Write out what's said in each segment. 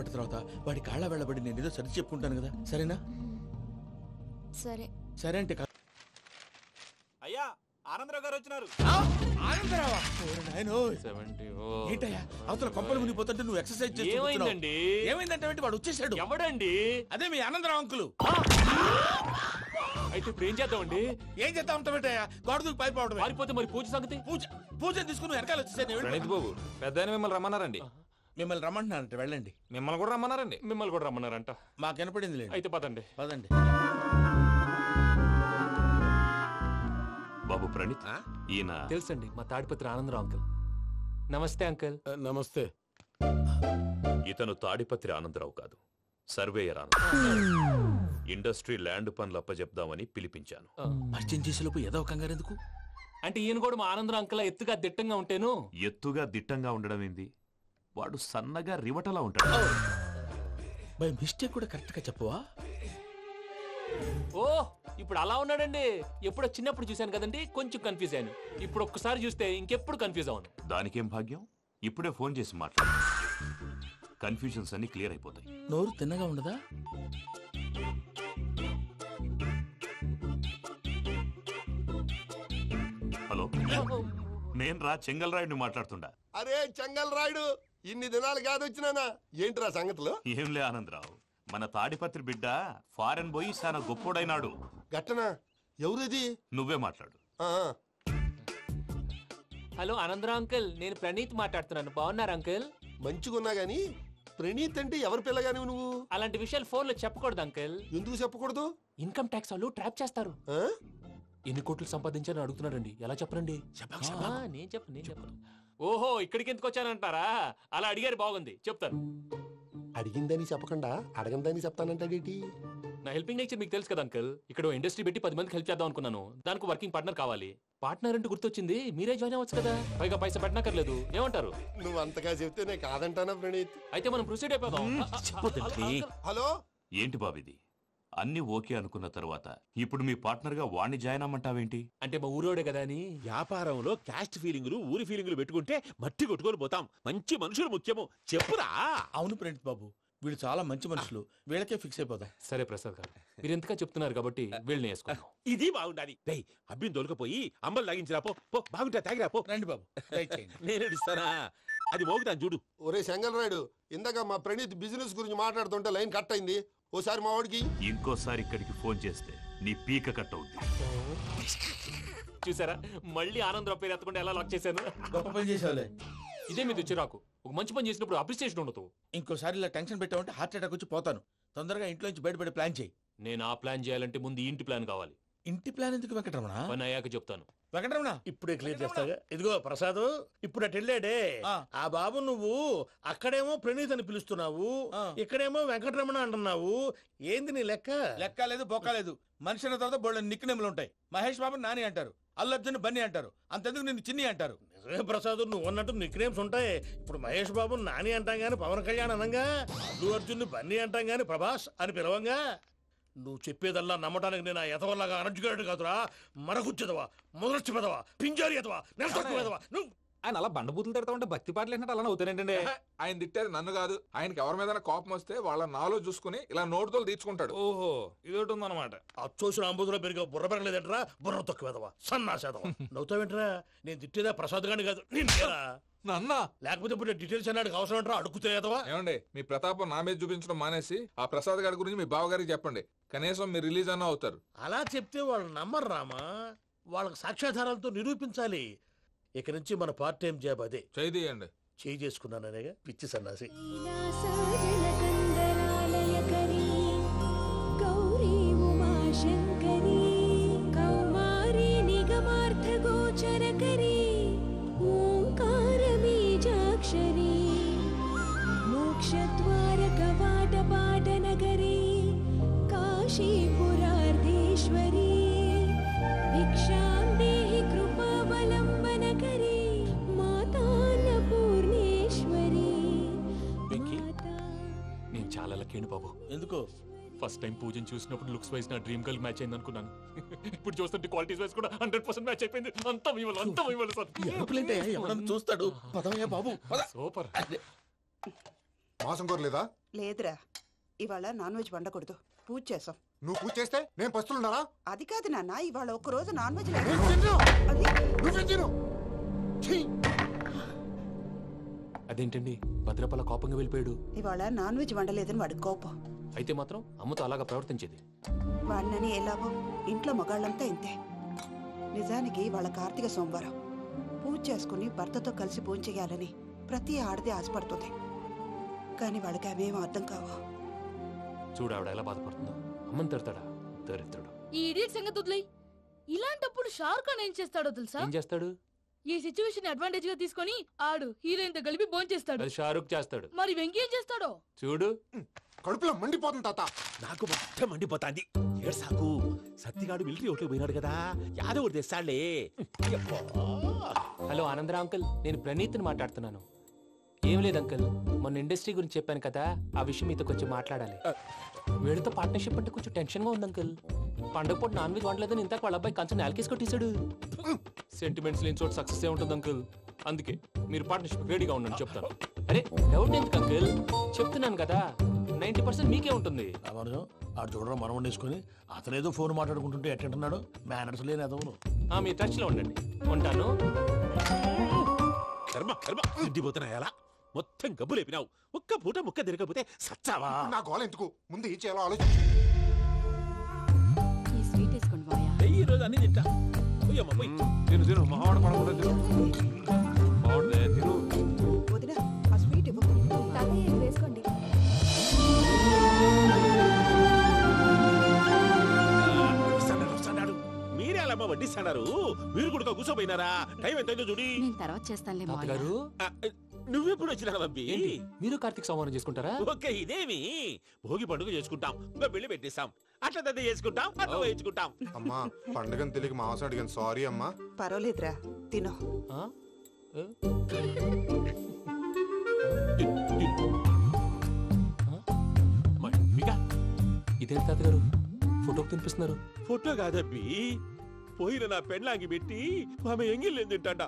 ఇప్పటి తర్వాత వాడి కాళ్ళ వెళ్ళబడి నేను ఏదో సరి చెప్పుకుంటాను కదా, సరేనా? సరే సరే అంటే అయ్యా ఆనందరావు గారు వచ్చినారు. ఆనందరావా? ఏంటయ్యా అవతల కొంపలు మునిగిపోతుంటే నువ్వు ఎక్సర్సైజ్ చేస్తున్నావు? ఏమైందంటే వాడు వచ్చేసాడు. ఎవడండి? అదే మీ ఆనందరావు అంకులు. అయితే ఇప్పుడు ఏం చేద్దామండి? ఏం చేద్దాం ఉంటావేటయ్యా? గొడవకు పైపోవడం. పారిపోతే మరి పూజ సంగతి? పూజ తీసుకుని వెనకాల వచ్చేసాను. ప్రణీత్ బాబు పెద్ద మిమ్మల్ని రమ్మన్నారండి. మిమ్మల్ని రమ్మంటున్నారంట, వెళ్ళండి. మిమ్మల్ని కూడా రమ్మన్నారండి. మిమ్మల్ని కూడా రమ్మన్నారంట. మాకు వినపడింది లేదు. అయితే పదండి. పదండి. బాబు ప్రణీత్, ఈయన తెలుసండి మా తాడిపత్రి ఆనందరావు అంకుల్. నమస్తే అంకుల్. నమస్తే. ఇతను తాడిపత్రి ఆనందరావు కాదు, సర్వేయర్ ఆనందరావు. ఇండస్ట్రీ ల్యాండ్ పనులు అప్పచెప్దామని పిలిపించాను. పరిచయం చేసేలోపు ఏదో కంగారు ఎందుకు? అంటే ఈయన కూడా మా ఆనందరావు అంకుల్ ఎత్తుగా దిట్టంగా ఉంటాను. ఎత్తుగా దిట్టంగా ఉండడం ఏంది? వాడు సన్నగా రివటలా ఉంటాడు. బై మిస్టేక్ కూడా కరెక్ట్ గా చెప్పవా? ఓ ఇప్పుడు అలా ఉన్నాడండి. ఎప్పుడో చిన్నప్పుడు చూశాను కదండి, కొంచెం కన్ఫ్యూజ్ అయ్యాను. ఇప్పుడు ఒక్కసారి చూస్తే ఇంకెప్పుడు కన్ఫ్యూజ్ అవ్వను. దానికేం భాగ్యం, ఇప్పుడే ఫోన్ చేసి మాట్లాడు. కన్ఫ్యూజన్స్ అన్ని క్లియర్ అయిపోతాయి. నోరు తిన్నగా ఉండదా? హలో, నేను రా చెంగల్ రాయుడిని మాట్లాడుతుండా. అరే చెంగల్ రాయుడు, ఇన్ని దినాలు కాదు వచ్చినానా? ఏంట్రా సంగతులు? ఏంలే ఆనందరావు, మన తాడిపత్రి బిడ్డ ఫారెన్ పోయి చాలా గొప్పోడైనాడు. గట్టనా? ఎవరిది? నువ్వే మాట్లాడు. హలో ఆనందరావు అంకుల్, నేను ప్రణీత్ మాట్లాడుతున్నాను. బాగున్నారు అంకుల్? మంచిగున్నా గాని ప్రణీత్ అంటే ఎవరి పిల్లగాని నువ్వు? అలాంటి విషయాలు ఫోన్ లో చెప్పకూడదు అంకుల్. ఎందుకు చెప్పకూడదు? ఇన్కమ్ ట్యాక్స్ వాళ్ళు ట్రాప్ చేస్తారు. ఎన్ని కోట్లు సంపాదించాలని అడుగుతున్నారండి. ఎలా చెప్పరండి? నేను చెప్పను. ఓహో, ఇక్కడికి ఎందుకు వచ్చానంటారా? అలా అడిగారు, బాగుంది, చెప్తాను. అడిగిందని చెప్పకుండా అడగందని చెప్తానంటాడేటి? నా హెల్పింగ్ నేచర్ మీకు తెలుసు కదా అంకుల్. ఇక్కడ ఇండస్ట్రీ పెట్టి 10 మందికి హెల్ప్ చేద్దాం అనుకున్నాను. దానికి వర్కింగ్ పార్ట్నర్ కావాలి. పార్ట్నర్ అంటే గుర్తొచ్చింది, మీరే జాయిన్ అవ్వచ్చు కదా. పైగా పైసా పెట్టనక్కర్లేదు. ఏమంటారు? నువ్వు అంతగా చెప్తేనే కాదంటానా ప్రణీత్? అయితే మనం ప్రొసీడ్ అయిపోదాం. హలో, ఏంటి బాబిది? అన్ని ఓకే అనుకున్న తర్వాత ఇప్పుడు మీ పార్ట్నర్ గా వాణ్ణి జాయిన్ అమ్మంటావేంటి? అంటే మా ఊరోడే కదా అని. వ్యాపారంలో క్యాస్ట్ ఫీలింగులు, ఊరి ఫీలింగులు పెట్టుకుంటే మట్టి కొట్టుకొని పోతాం. మంచి మనుషులు ముఖ్యము. చెప్పురా. అవును ప్రణీత్ బాబు, వీళ్ళు చాలా మంచి మనుషులు. వీళ్ళకే ఫిక్స్ అయిపోదాం. సరే ప్రసాద్ గారు, మీరు ఎంతగా చెప్తున్నారు కాబట్టి వీళ్ళని వేసుకుందాం. ఇది బాగుండాలి. అబ్బిని దొలకపోయి అంబలు లాగించిరా పో. బాగుంటా తాగిరా పో. రండి బాబు, నేను ఇస్తానా? అది మోగుతాను చూడు. ఒరే చెంగల్ రాయుడు, ఇందాక మా ప్రణీత్ బిజినెస్ గురించి మాట్లాడుతుంటే లైన్ కట్ అయింది. ఓసారి మా వాడికి ఇంకోసారి ఇక్కడికి ఫోన్ చేస్తే నీ పీక కట్ అవుద్ది. చూసారా, మళ్ళీ ఆనందరావు పేరు ఎత్తకుండా ఎలా లాక్ చేశాను. గొప్ప పని చేసేవాళ్ళే. ఇదే మీద చిరాకు. ఒక మంచి పని చేసినప్పుడు అప్రిసియేషన్ ఉండదు. ఇంకోసారి ఇలా టెన్షన్ పెట్టామంటే హార్ట్ అటాక్ వచ్చి పోతాను. తొందరగా ఇంట్లో నుంచి బయటపడే ప్లాన్ చేయి. నేను ఆ ప్లాన్ చేయాలంటే ముందు ఇంటి ప్లాన్ కావాలి. ఇంటి ప్లాన్ ఎందుకు వెంకటరమణ? పని అయ్యాక చెప్తాను. వెంకటరమణ ఇప్పుడే క్లియర్ చేస్తాగా. ఇదిగో ప్రసాద్, ఇప్పుడు అటు వెళ్ళాడే ఆ బాబు, నువ్వు అక్కడేమో ప్రణీత్ అని పిలుస్తున్నావు, ఇక్కడేమో వెంకటరమణ అంటున్నావు. ఏంది నీ లెక్క? లెక్క లేదు, బొక్క లేదు. మనిషి అన్న తర్వాత బోళ్ళ నిక్నెములు ఉంటాయి. మహేష్ బాబు నాని అంటారు, అల్లు అర్జున్ బన్నీ అంటారు, అంతెందుకు నిన్ను చిన్ని అంటారు. నిజమే ప్రసాద్, నువ్వు అన్నట్టు నిక్నేమ్స్ ఉంటాయి. ఇప్పుడు మహేష్ బాబు నాని అంటాం గాని పవన్ కళ్యాణ్ అనంగా, అల్లు అర్జున్ బన్నీ అంటాం గాని ప్రభాస్ అని పిలవంగా. నువ్వు చెప్పేదల్లా నమ్మటానికి నేను ఎతవల్లాగా అనర్జుకేటెడ్ కాదురా. మరగుచ్చదవా, మొదలచ్చి పెదవా, పింజారి ఎదవా, నెలసొక్కు పెదవా. నువ్వు ఆయన అలా బండబూతులు తిడతా ఉంటే భక్తి పాటలు ఏంటంటే అలా అవుతానంటే. ఆయన తిట్టేది నన్ను కాదు, ఆయనకి ఎవరి మీద కోపం వస్తే వాళ్ళ నాలో చూసుకుని ఇలా నోటుతో తీర్చుకుంటాడు. ఓహో, ఇదొకటి ఉందన్నమాట. అచ్చోసిన అంబుధులో పెరిగే బుర్ర పెరగలేదంటరా. బుర్ర తొక్కువేదవా, సన్నాసేదవా. నవ్వుతావేంట్రా? నేను తిట్టేదా ప్రసాద్ గాని కాదు, నిన్నేరా. నన్నా? లేకపోతే ఇప్పుడు డీటెయిల్స్ అన్నాడు అవసరం అంటారా? అడుగుతాయేదవా. ఏమండి, మీ ప్రతాపం నా మీద చూపించడం మానేసి ఆ ప్రసాద్ గారి గురించి మీ బావగారికి చెప్పండి. కనీసం మీరు రిలీజ్ అన్న అవుతారు. అలా చెప్తే వాళ్ళు నమ్మరు రామా. వాళ్ళకి సాక్ష్యాధారాలతో నిరూపించాలి. ఇక నుంచి మన పార్ట్ టైం జాబ్ అదే. చేయండి. చేయి చేసుకున్నాననేగా పిచ్చి సన్నాసి. మోక్షద్వారకవాటపాటనగరీ కాశీపురార్ధేశ్వరీ భిక్షాం దేహి కృపావలంబనకరీ మాతాన్నపూర్ణేశ్వరీ. నేను చాలా లక్కీని బాబు. ఎందుకు? ఫస్ట్ టైం పూజను చూసినప్పుడు లుక్స్ వైజ్ నా డ్రీమ్ గర్ల్ మ్యాచ్ అయింది అనుకున్నాను. ఇప్పుడు చూస్తుంటే క్వాలిటీస్ వైజ్ కూడా 100% మ్యాచ్ అయిపోయింది. అంతా మీ వల్ల సార్. చూస్తాడు. పదవయ్యా బాబు, సూపర్. మాసం కోరలేదా? లేదురా, ఇవాళ నాన్ వెజ్ వండకూడదు, పూజ చేసాం. నువ్వు పూజ చేస్తే నేను పస్తులున్నారా? అది కాదు నాన్న, ఇవాళ ఒక్కరోజు నాన్ వెజ్ అదేంటండి భద్రపల కోపంగా వెళ్ళిపోయాడు? ఇవాళ నాన్ వెజ్ వండలేదని వాడి కోపం. అయితే మాత్రం అమ్మతో అలాగా ప్రవర్తించేది. వాడినని ఎలాగో ఇంట్లో మగాళ్ళంతా ఇంతే. నిజానికి వాళ్ళ కార్తీక సోమవారం పూజ చేసుకుని భర్తతో కలిసి పూజ చేయాలని ప్రతి ఆడది ఆశపడుతుంది. కానీ వాడికి అవేం అర్థం కావు. చూడు ఆవిడ ఎలా బాధపడుతుందో. అమ్మని తిడతాడా దరిద్రుడు. ఈ ఇడియట్ సంగతి వదిలేయ్. ఇలాంటప్పుడు షారుఖ్ ఖాన్ ఏం చేస్తాడో తెలుసా? ఏం చేస్తాడు? ఈ సిచ్యువేషన్ అడ్వాంటేజ్ గా తీసుకొని ఆడు హీరోయిన్ తో కలిపి బోన్ చేస్తాడు. అది షారుఖ్ చేస్తాడు. మరి వెంకీ ఏం చేస్తాడో చూడు. కడుపులో మండిపోతుంది తాత. నాకు మొత్తం మండిపోతాంది. ఏడ్సాకు, సత్తిగాడు మిలిటరీ ఒకటి పోయినాడు కదా, యాదవ్ తెస్తాడులే. హలో ఆనందరా అంకుల్, నేను ప్రణీత్ని మాట్లాడుతున్నాను. ఏం లేదు అంకుల్, మొన్న ఇండస్ట్రీ గురించి చెప్పాను కదా, ఆ విషయం మీతో కొంచెం మాట్లాడాలి. వీడితో పార్ట్నర్షిప్ అంటే కొంచెం టెన్షన్ గా ఉంది అంకుల్. పండగ పూట నాన్ వెజ్ వండలేదని ఇంతకు వాళ్ళ అబ్బాయి కంచెం నేలకేసి కొట్టేశాడు. సెంటిమెంట్స్ లేని చోట సక్సెస్ ఏ ఉంటుంది అంకుల్. అందుకే మీరు పార్ట్నర్షిప్ రెడీగా ఉండండి చెప్తాను. అరే డౌట్ ఎందుకు అంకుల్, చెప్తున్నాను కదా 90% మీకే ఉంటుంది. ఆడు చూడడం మనం వండేసుకుని అతనేదో ఫోన్ మాట్లాడుకుంటుంటే ఎట్టంటున్నాడు. మేనర్స్ లేని అదవును. మీ టచ్ లో ఉండండి. ఉంటాను. కర్మ కర్మ, ఇంటిపోతున్నా ఎలా మొత్తం గబ్బు లేపినావు. ఒక్క పూట ముక్క తిరగకపోతే సచ్చావా? నా గోల ఎందుకు, ముందు ఏం చేయాలో ఆలోచించు. ఈ స్వీట్ వేసుకోండి బాయా. ఈ రోజు అన్ని తింటా. పోయమ్మ పోయి. తిను తిను, మావాడు పడకుండా తిను. మావాడే తిను. వదినా, ఆ స్వీట్ ఇవ్వు. తాతయ్య ఇది వేసుకోండి. మీరే అలా వడ్డిస్తాడారు. మీరు కూడా కూర్చోపోయినారా? టైం ఎంతైందో చూడి. నేను తర్వాత చేస్తానులే మావయ్య. గారు నువ్వెప్పుడు వచ్చినా బంబి? మీరు కార్తీక సంహారం చేసుకుంటారా? ఓకే, ఇదేమి భోగి పండుగ చేసుకుంటాం, ఇంకా పెళ్లి పెట్టేస్తాం, అట్లా దద్ద చేసుకుంటాం, అట్లా వేయించుకుంటాం. అమ్మా పండుగని తెలియక మాంసం అడిగాను, సారీ అమ్మా. పర్వాలేదురా, తినో. ఇదేంటి తాతగారు ఫోటోకి తినిపిస్తున్నారు? ఫోటో కాదబ్బి, పోయిన నా పెళ్ళాంగి పెట్టి ఆమె ఎంగిల్లేం తింటాడ.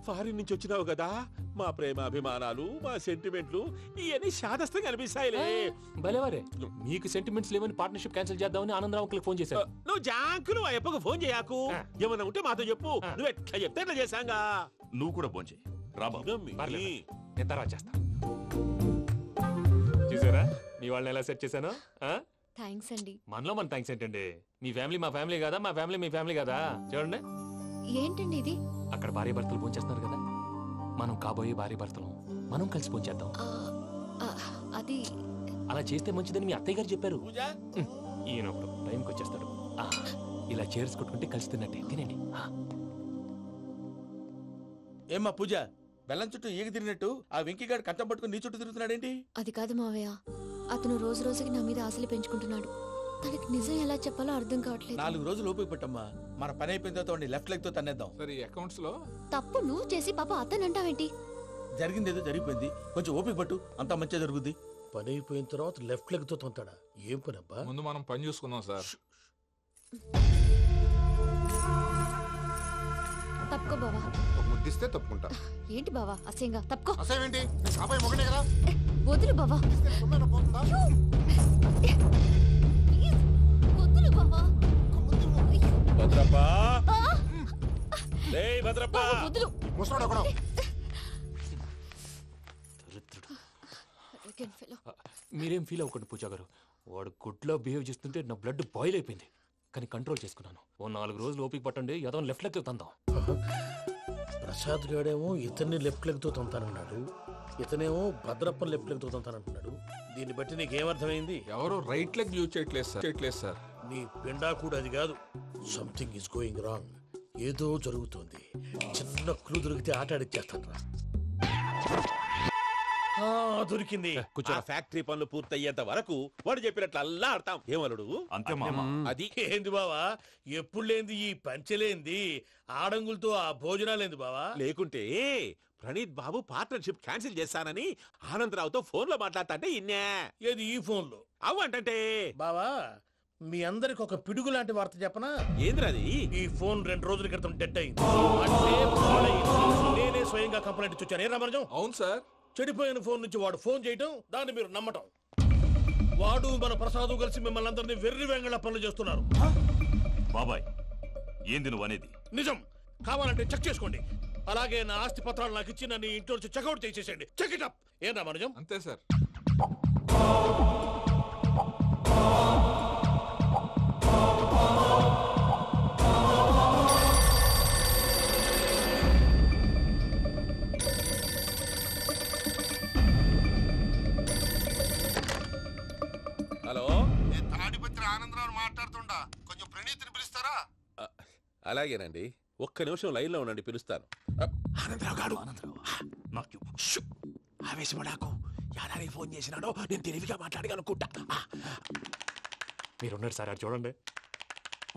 ఫారిన్ నుంచి వచ్చినావు కదా, మా ప్రేమ అభిమానాలు, మా సెంటిమెంట్లు ఇవన్నీ శాదస్తంగా అనిపిస్తాయిలే. భలేవారే, మీకు సెంటిమెంట్స్ లేవని పార్ట్నర్షిప్ క్యాన్సిల్ చేద్దామని ఆనందరావు అంకుల్ ఫోన్ చేశారు. నువ్వు జాంకులు ఆ అప్పకు ఫోన్ చేయకు. ఏమన్నా ఉంటే మాతో చెప్పు. నువ్వు ఎట్లా చెప్తే ఎట్లా చేశాంగా. నువ్వు కూడా ఫోన్ చేయి. నేను తర్వాత చేస్తా. చూసారా మీ వాళ్ళని ఎలా సెట్ చేశాను? థ్యాంక్స్ అండి. మనలో మన థ్యాంక్స్ ఏంటండి? మీ ఫ్యామిలీ మా ఫ్యామిలీ కదా, మా ఫ్యామిలీ మీ ఫ్యామిలీ కదా. చూడండి, ఏంటండి ఇది? అక్కడ భార్య భర్తలు పోంచేస్తున్నారు కదా, మనం కాబోయే భార్య భర్తలు మనం కలిసి పోంచేద్దాం. అది అలా చేస్తే మంచిదని మీ అత్తయ్య గారు చెప్పారు. ఈయన ఒకడు టైంకి వచ్చేస్తాడు. ఇలా చేర్స్ కొట్టుకుంటే కలిసి తిన్నట్టే. తినండి. ఏమ్మా పూజ, బెల్లం చుట్టూ ఈగ తిరిగినట్టు ఆ వెంకీగాడు కంచం పట్టుకుని నీ చుట్టూ తిరుగుతున్నాడేంటి? అది కాదు మావయ్య, అతను రోజు రోజుకి నా మీద ఆశలు పెంచుకుంటున్నాడు. తనకి నిజం ఎలా చెప్పాలో అర్థం కావట్లేదు. 4 రోజులు ఓపిక పట్టమ్మా, మన పని అయిపోయిన తర్వాత లెఫ్ట్ లెగ్ తో తన్నేద్దాం. సరే, అకౌంట్స్ లో తప్పు నువ్వు చేసి పాప అతను అంటావేంటి? జరిగింది ఏదో జరిగిపోయింది, కొంచెం ఓపిక పట్టు, అంతా మంచిగా జరుగుద్ది. పని అయిపోయిన తర్వాత లెఫ్ట్ లెగ్ తో తొంతాడా? ఏం పని అబ్బా? ముందు మనం పని చూసుకుందాం సార్. తప్పుకో బావా. ముద్దిస్తే తప్పుకుంటా. ఏంటి బావా అసహ్యంగా? తప్పుకో. అసహ్యం ఏంటి? కాబోయే మొగనే కదా. వదులు బావా. వదులు బావా. భద్రప్ప, రేయ్ భద్రప్ప, వదులు. ముసలోడు ఒకడు. మీరేం ఫీల్ అవ్వకండి పూజా గారు. వాడు గుడ్లో బిహేవ్ చేస్తుంటే నా బ్లడ్ బాయిల్ అయిపోయింది, కానీ కంట్రోల్ చేసుకున్నాను. ఓ 4 రోజులు ఓపిక పట్టండి, ఏదో లెఫ్ట్ లెగ్ తందాం. ప్రసాద్ గాడేమో ఇతన్ని లెఫ్ట్ లెగ్ తో తొంతానన్నాడు, ఇతనేమో భద్రప్పని లెఫ్ట్ లెగ్ తో తొంతానంటున్నాడు. దీన్ని బట్టి నీకేమర్థమైంది? ఎవరు రైట్ లెగ్ యూజ్ చేయట్లేదు సార్. నీ పిండా కూడా అది కాదు. Something is going wrong. ఏదో జరుగుతోంది. చిన్న క్లూ దొరికితే ఆట ఆడిచ్చేస్తాను రా. దొరికింది. ఆ ఫ్యాక్టరీ పనులు పూర్తయ్యేంత వరకు వాడు చెప్పినట్లు అల్లా ఆడతాం. ఏమలుడు? అంతే మామ. అది ఏంది బావా, ఎప్పుడు లేంది ఈ పంచలేంది, ఆడంగులతో ఆ భోజనాలేంది బావా? లేకుంటే ప్రణీత్ బాబు పార్ట్నర్షిప్ క్యాన్సిల్ చేస్తానని ఆనందరావుతో ఫోన్ లో మాట్లాడతాంటే ఇన్నే. ఏది ఈ ఫోన్ లో? అవ్వంటే బావా, మీ అందరికి ఒక పిడుగు లాంటి వార్త చెప్పనా? ఏంద్రది? ఈ ఫోన్ 2 రోజుల క్రితం డెడ్ అయింది. అంటే పాడైంది. నేనే స్వయంగా కంప్లైంట్ ఇచ్చాను. ఏ రామరాజం? అవును సార్. చెడిపోయిన ఫోన్ నుంచి వాడు ఫోన్ చేయటం, దాన్ని మీరు నమ్మటం. వాడు మన ప్రసాదు కలిసి మిమ్మల్ని అందరినీ వెర్రి వెంగళ పనులు చేస్తున్నారు. బాబాయ్ ఏంది నువ్వు అనేది? నిజం. కావాలంటే చెక్ చేసుకోండి. అలాగే నా ఆస్తి పత్రాలు నాకు ఇచ్చి నన్ను ఇంట్లో నుంచి చెక్అౌట్ చేసేసేయండి. Check it up. ఏం రామానుజం? అంతే సార్. హలో, నేను తాడిపత్రి ఆనందరావు మాట్లాడుతుండా, కొంచెం ప్రణీతిని పిలుస్తారా? అలాగేనండి, ఒక్క నిమిషం లైన్లో ఉండండి, పిలుస్తాను. ఆనందరావు గాడు నాకు ఆవేశపడాకు. యాదానికి ఫోన్ చేసినాడో నేను తెలివిగా మాట్లాడగలనుకుంటా. మీరున్నారు సార్, అది చూడండి.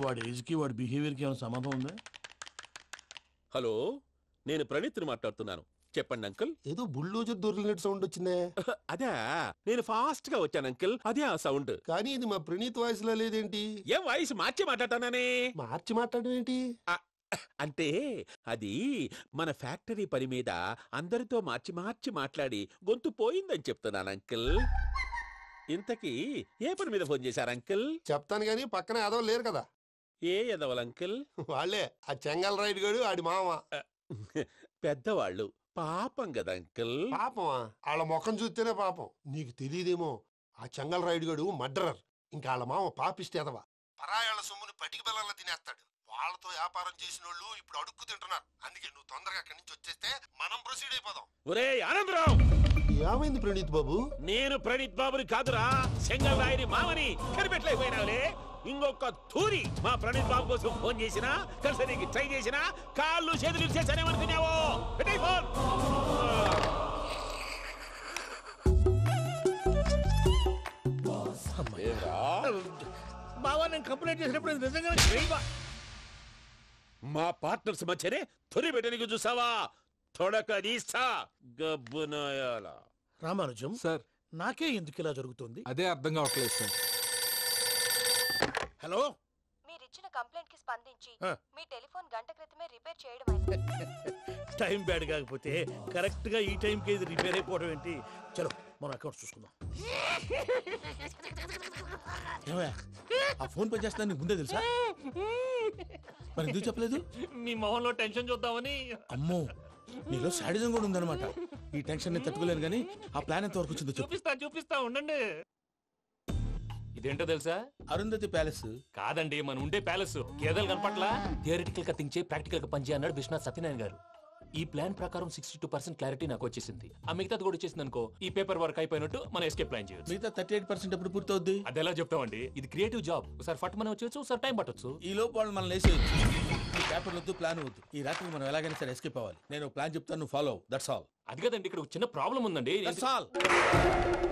వాడి ఏజ్కి వాడి బిహేవియర్కి ఏమైనా సంబంధం ఉందా? హలో, నేను ప్రణీత్ని మాట్లాడుతున్నాను. చెప్పండి అంకుల్. ఏదో బుల్డోజర్ దొరికినట్టు సౌండ్ వచ్చిందే. అదే, నేను ఫాస్ట్ గా వచ్చాను అంకుల్, అదే ఆ సౌండ్. కానీ ఇది మా ప్రణీత్ వాయిస్ లో లేదేంటి? ఏం వాయిస్ మార్చి మాట్లాడతానని? మార్చి మాట్లాడడం ఏంటి? అంటే అది మన ఫ్యాక్టరీ పని మీద అందరితో మార్చి మార్చి మాట్లాడి గొంతు పోయిందని చెప్తున్నాను అంకుల్. ఇంతకీ ఏ పని మీద ఫోన్ చేశారు అంకుల్? చెప్తాను గానీ పక్కన ఏదో లేరు కదా. ఏ ఎదవలు అంకుల్? వాళ్ళే ఆ చెంగల్ రైడ్ గడు ఆడి మామ. పెద్దవాళ్ళు, పాపం కదా అంకుల్. పాపమా? వాళ్ళ ముఖం చూస్తేనే పాపం. నీకు తెలియదేమో, ఆ చెంగల్ రైడ్ గడు మర్డరర్. ఇంకా వాళ్ళ మామ పాపిస్తేదవా. పరాయాళ్ళ సొమ్ముని పటికి బెల్లంలో తినేస్తాడు. వాళ్ళతో వ్యాపారం చేసిన వాళ్ళు ఇప్పుడు అడుక్కు తింటున్నారు. అందుకే నువ్వు తొందరగా అక్కడి నుంచి వచ్చేస్తే మనం ప్రొసీడ్ అయిపోదాం. ఒరే ఆనందరావు! ఏమైంది ప్రణీత్ బాబు? నేను ప్రణీత్ బాబుని కాదురా, సెంగల్ రాయని మామని. కనిపెట్టలేకపోయినావులే. ఇంకొక తూరి మా ప్రణీత్ బాబు కోసం ఫోన్ చేసినా, కలిసి ట్రై చేసినా కాళ్ళు చేతులు చేశానేమనుకున్నావో. పెట్టేయ్ ఫోన్. బావా, నేను కంప్లైంట్ చేసినప్పుడు ఇది నిజంగానే చేయవా? మా పార్ట్నర్స్ మధ్యనే తొలి పెట్టడానికి చూసావా? తొడక నీస్తా గబ్బునాయాల. రామానుజం సార్, నాకే ఎందుకు ఇలా జరుగుతుంది? అదే అర్థం కావట్లేదు సార్. హలో, మీరిచ్చిన కంప్లైంట్ కి స్పందించి ఆ. మీ టెలిఫోన్ గంట క్రితమే రిపేర్ చేయడం టైం బ్యాడ్ కాకపోతే కరెక్ట్ గా ఈ టైంకి ఇది రిపేర్ అయిపోవడం ఏంటి? చలో మన అకౌంట్ చూసుకుందాం. ఏమయ్యా, ఆ ఫోన్ పని చేస్తున్నా నీకు ముందే తెలుసా? మరి ఎందుకు చెప్పలేదు? మీ మొహంలో టెన్షన్ చూద్దామని. అమ్మో, నీలో శాడిజం కూడా ఉందన్నమాట. ఈ టెన్షన్ ని తట్టుకోలేను కానీ ఆ ప్లాన్ ఎంత వరకు వచ్చిందో చెప్పు. చూపిస్తా ఉండండి. ఇదేంటో తెలుసా? అరుంధతి ప్యాలెస్ కాదండి, మన ఉండే ప్యాలెస్. గేదెలు కనపట్లా? థియరిటికల్ గా థింక్ చేయి, ప్రాక్టికల్ గా పనిచేయ అన్నాడు విశ్వనాథ్ సత్యనారాయణ గారు. ఈ ప్లాన్ ప్రకారం 62% క్లారిటీ నాకు వచ్చేసింది. ఆ మిగతాది కూడా వచ్చేసింది అనుకో, ఈ పేపర్ వర్క్ అయిపోయినట్టు మనం ఎస్కేప్ ప్లాన్ చేయొచ్చు. మిగతా 38% ఎప్పుడు పూర్తవుద్ది? అది ఎలా చెప్తామండి? ఇది క్రియేటివ్ జాబ్. ఒకసారి ఫట్ మనం వచ్చేచ్చు, ఒకసారి టైం పట్టొచ్చు. ఈ లోపు వాళ్ళు మనం లేసేయచ్చు. ఈ పేపర్ వద్దు, ప్లాన్ వద్దు. ఈ రాత్రికి మనం ఎలాగైనా సరే ఎస్కేప్ అవ్వాలి. నేను ప్లాన్ చెప్తాను, నువ్వు ఫాలో. That's all. అది కదండి, ఇక్కడ ఒక చిన్న ప్రాబ్లం ఉందండి. That's all.